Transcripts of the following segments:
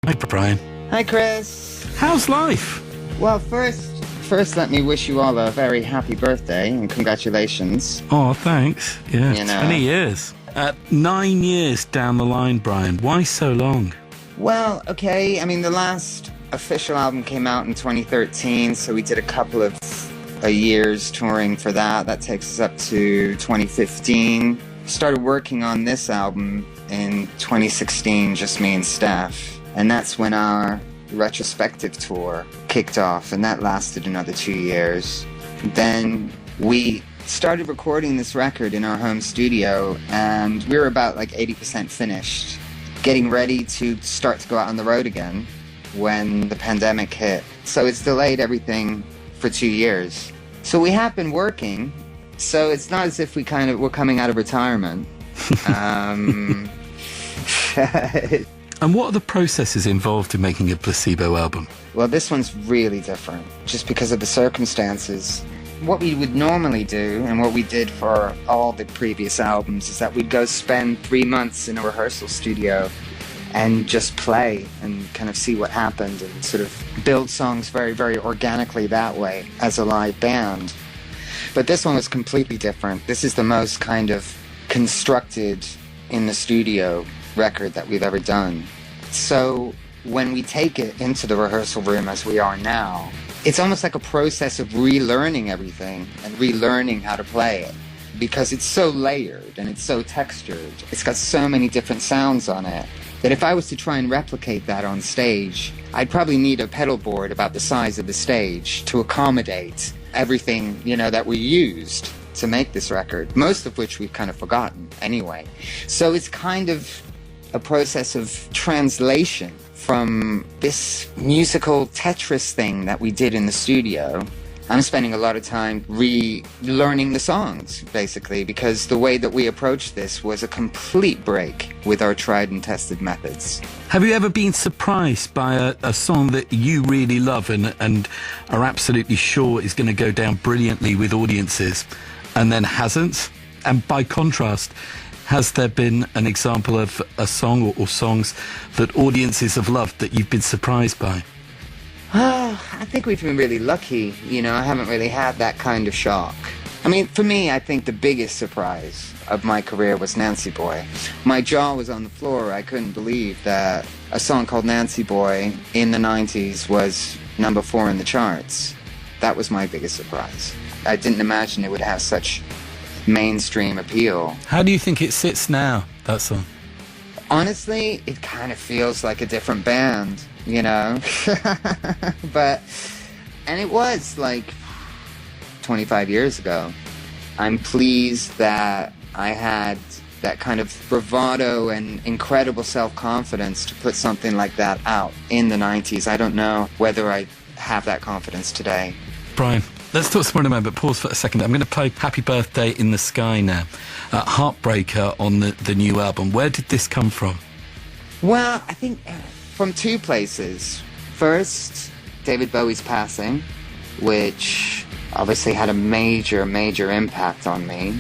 Hi, Brian. Hi, Chris. How's life? Well, first, let me wish you all a very happy birthday and congratulations. Oh, thanks. Yeah, You know. 20 years. 9 years down the line, Brian. Why so long? Well, okay, I mean, the last official album came out in 2013, so we did a couple of years touring for that. That takes us up to 2015. Started working on this album in 2016, just me and Steph. And that's when our retrospective tour kicked off, and that lasted another 2 years. Then we started recording this record in our home studio, and we were about like 80% finished, getting ready to start to go out on the road again when the pandemic hit. So it's delayed everything for 2 years. So we have been working, so it's not as if we're coming out of retirement. And what are the processes involved in making a Placebo album? Well, this one's really different, just because of the circumstances. What we would normally do, and what we did for all the previous albums, is that we'd go spend 3 months in a rehearsal studio and just play and kind of see what happened and sort of build songs very, very organically that way as a live band. But this one was completely different. This is the most kind of constructed in the studio record that we've ever done. So when we take it into the rehearsal room as we are now, it's almost like a process of relearning everything and relearning how to play it, because it's so layered and it's so textured. It's got so many different sounds on it that if I was to try and replicate that on stage, I'd probably need a pedal board about the size of the stage to accommodate everything, that we used to make this record, most of which we've kind of forgotten anyway. So it's kind of a process of translation from this musical Tetris thing that we did in the studio. I'm spending a lot of time relearning the songs, basically, because the way that we approached this was a complete break with our tried and tested methods. Have you ever been surprised by a song that you really love and are absolutely sure is going to go down brilliantly with audiences, and then hasn't? And by contrast, has there been an example of a song or songs that audiences have loved that you've been surprised by? I think we've been really lucky. I haven't really had that kind of shock. I mean, for me, I think the biggest surprise of my career was Nancy Boy. My jaw was on the floor. I couldn't believe that a song called Nancy Boy in the 90s was number 4 in the charts. That was my biggest surprise. I didn't imagine it would have such mainstream appeal. How do you think it sits now, that song? Honestly, it kind of feels like a different band, and it was like 25 years ago. I'm pleased that I had that kind of bravado and incredible self-confidence to put something like that out in the 90s. I don't know whether I have that confidence today. Brian, let's talk some more in a moment, but pause for a second. I'm going to play Happy Birthday in the Sky now. Heartbreaker on the new album. Where did this come from? Well, I think from 2 places. First, David Bowie's passing, which obviously had a major, major impact on me.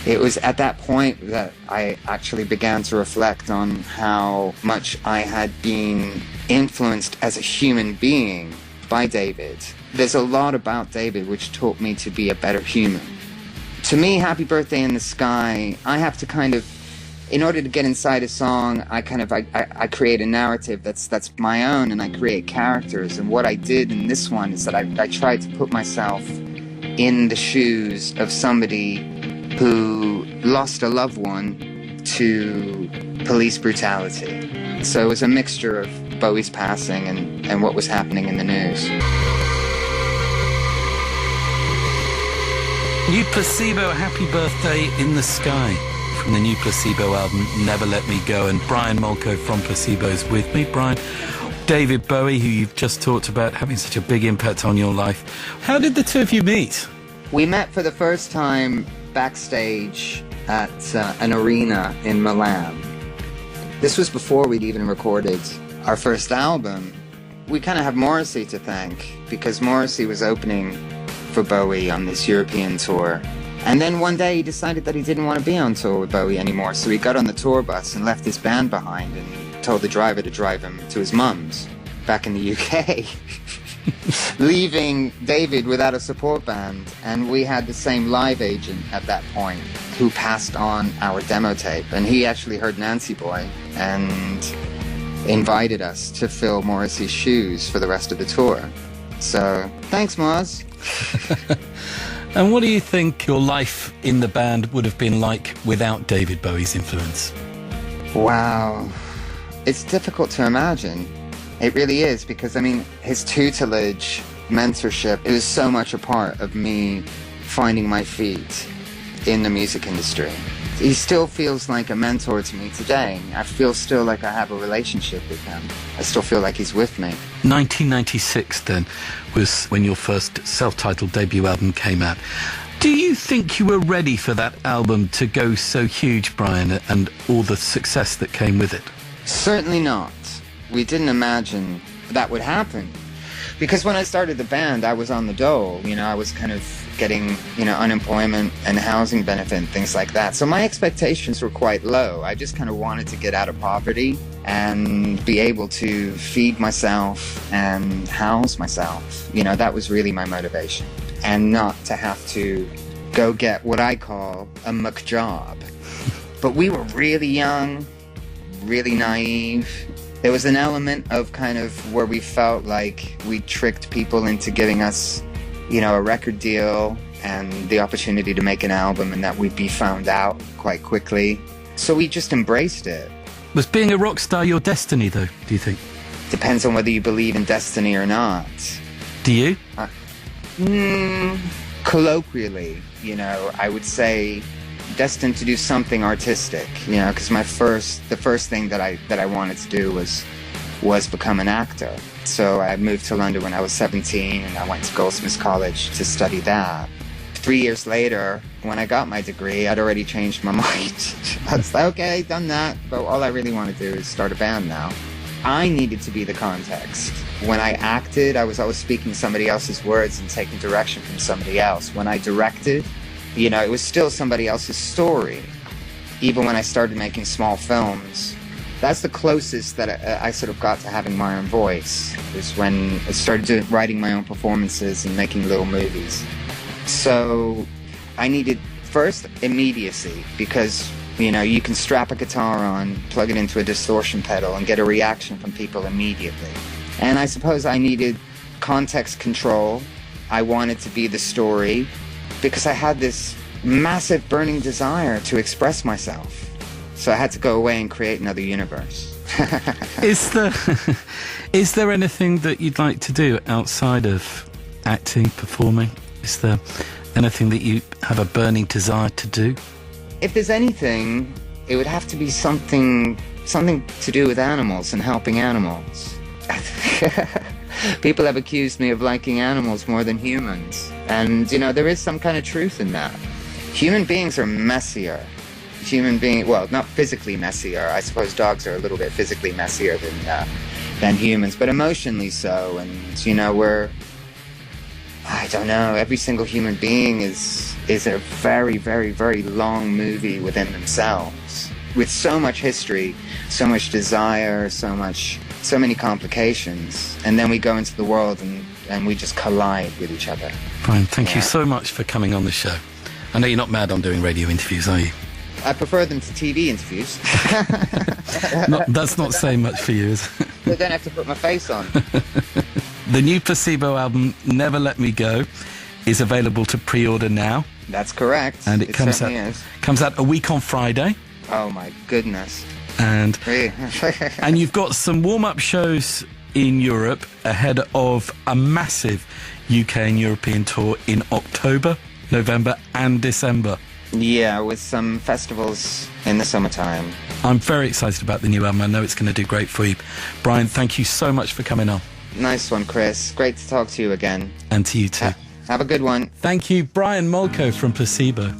It was at that point that I actually began to reflect on how much I had been influenced as a human being by David. There's a lot about David which taught me to be a better human. To me, Happy Birthday in the Sky, I have to kind of, in order to get inside a song, I create a narrative that's my own, and I create characters. And what I did in this one is that I tried to put myself in the shoes of somebody who lost a loved one to police brutality. So it was a mixture of Bowie's passing and what was happening in the news. New Placebo, Happy Birthday in the Sky, from the new Placebo album, Never Let Me Go. And Brian Molko from Placebo is with me. Brian, David Bowie, who you've just talked about having such a big impact on your life. How did the two of you meet? We met for the first time backstage at an arena in Milan. This was before we'd even recorded our first album. We kind of have Morrissey to thank, because Morrissey was opening for Bowie on this European tour. And then one day he decided that he didn't want to be on tour with Bowie anymore, so he got on the tour bus and left his band behind, and told the driver to drive him to his mum's back in the UK, leaving David without a support band. And we had the same live agent at that point who passed on our demo tape. And he actually heard Nancy Boy and invited us to fill Morrissey's shoes for the rest of the tour. So, thanks, Moz. And what do you think your life in the band would have been like without David Bowie's influence? Wow. It's difficult to imagine. It really is, because, I mean, his tutelage, mentorship, it was so much a part of me finding my feet in the music industry. He still feels like a mentor to me today. I feel still like I have a relationship with him. I still feel like he's with me. 1996 then was when your first self-titled debut album came out. Do you think you were ready for that album to go so huge, Brian, and all the success that came with it? Certainly not. We didn't imagine that would happen. Because when I started the band, I was on the dole. You know, I was kind of getting, unemployment and housing benefit and things like that. So my expectations were quite low. I just kind of wanted to get out of poverty and be able to feed myself and house myself. That was really my motivation. And not to have to go get what I call a muck job. But we were really young, really naive. There was an element of kind of where we felt like we tricked people into giving us, a record deal and the opportunity to make an album, and that we'd be found out quite quickly. So we just embraced it. Was being a rock star your destiny, though, do you think? Depends on whether you believe in destiny or not. Do you? Colloquially, I would say destined to do something artistic, because the first thing that I wanted to do was become an actor. So I moved to London when I was 17, and I went to Goldsmiths College to study that. 3 years later, when I got my degree, I'd already changed my mind. I was like, okay, done that, but all I really want to do is start a band now. I needed to be the context. When I acted, I was always speaking somebody else's words and taking direction from somebody else. When I directed, it was still somebody else's story. Even when I started making small films, that's the closest that I sort of got to having my own voice, was when I started writing my own performances and making little movies. So I needed, first, immediacy, because, you can strap a guitar on, plug it into a distortion pedal, and get a reaction from people immediately. And I suppose I needed context control. I wanted to be the story, because I had this massive burning desire to express myself. So I had to go away and create another universe. Is there anything that you'd like to do outside of acting, performing? Is there anything that you have a burning desire to do? If there's anything, it would have to be something to do with animals and helping animals. People have accused me of liking animals more than humans. And, there is some kind of truth in that. Human beings are messier. Well, not physically messier. I suppose dogs are a little bit physically messier than humans, but emotionally so. And, I don't know, every single human being is a very, very, very long movie within themselves, with so much history, so much desire, so many complications. And then we go into the world and we just collide with each other. Brian, thank you so much for coming on the show. I know you're not mad on doing radio interviews, are you? I prefer them to TV interviews. That's not saying much for you, is it? I don't have to put my face on. The new Placebo album, Never Let Me Go, is available to pre-order now. That's correct. And it comes out a week on Friday. Oh my goodness. And you've got some warm-up shows in Europe ahead of a massive UK and European tour in October, November and December. Yeah, with some festivals in the summertime. I'm very excited about the new album. I know it's going to do great for you. Brian, thank you so much for coming on. Nice one, Chris. Great to talk to you again. And to you too. Have a good one. Thank you, Brian Molko from Placebo.